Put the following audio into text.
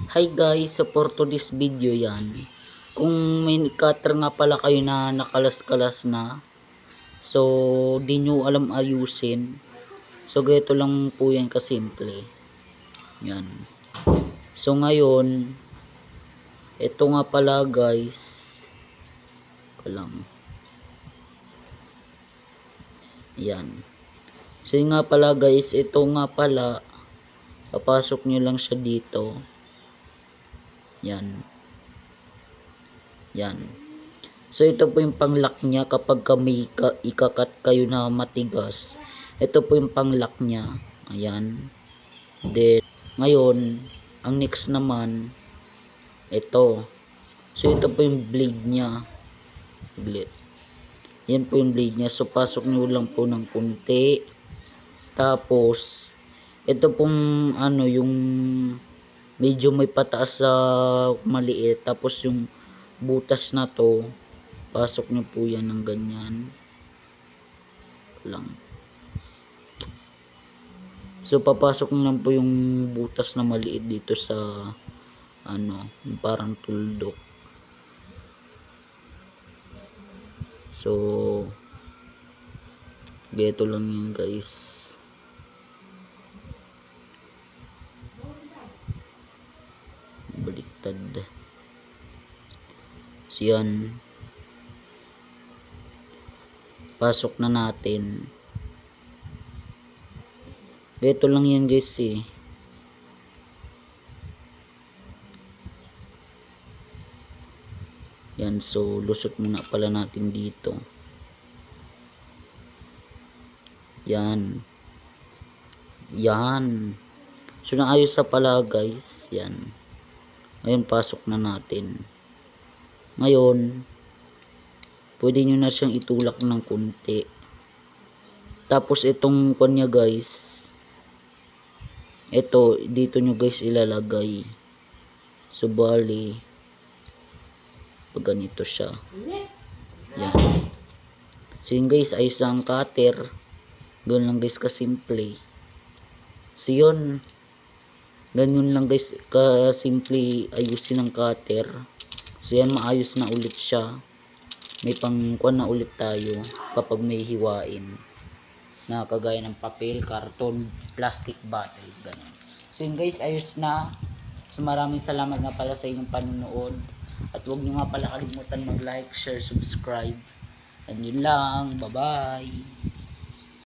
Hi guys, so for today's video yan, kung may cutter nga pala kayo na nakalas-kalas na, so di nyo alam ayusin, so ganito lang po yan kasimple. Yan. So ngayon, ito nga pala guys, yan. So yun nga pala guys, ito nga pala, papasok nyo lang siya dito. Yan. Yan. So ito po yung panglock niya kapag may ikakat kayo na matigas. Ito po yung panglock niya. Ayan. Then ngayon, ang next naman ito. So ito po yung blade niya. Yan po yung blade niya. So pasok niyo lang po ng kunti. Tapos ito pong ano yung medyo may pataas sa maliit, tapos yung butas na to pasok nyo po yan ng ganyan lang. So papasok nyo lang po yung butas na maliit dito sa ano, parang tuldok. So geto lang yun guys. Baliktad. So yan, pasok na natin. Ito lang yan guys eh. Yan, so lusot muna pala natin dito. Yan. Yan. So naayos na pala guys. Yan. Ngayon pasok na natin. Ngayon pwede nyo na siyang itulak ng kunti. Tapos itong kanya guys, ito dito nyo guys ilalagay. So bali pag ganito siya. Yan. So yun guys, ayos lang ang cutter. Doon lang guys kasimple. So yun, ganyan lang guys kasimple ayusin ng cutter. So yan, maayos na ulit siya. May pangkuan na ulit tayo kapag may hiwain na kagaya ng papel, karton, plastic bottle, ganun. So yun guys, ayos na. So maraming salamat nga pala sa inyong panonood. At huwag nyo nga pala kalimutan mag like, share, subscribe. And yun lang, bye bye.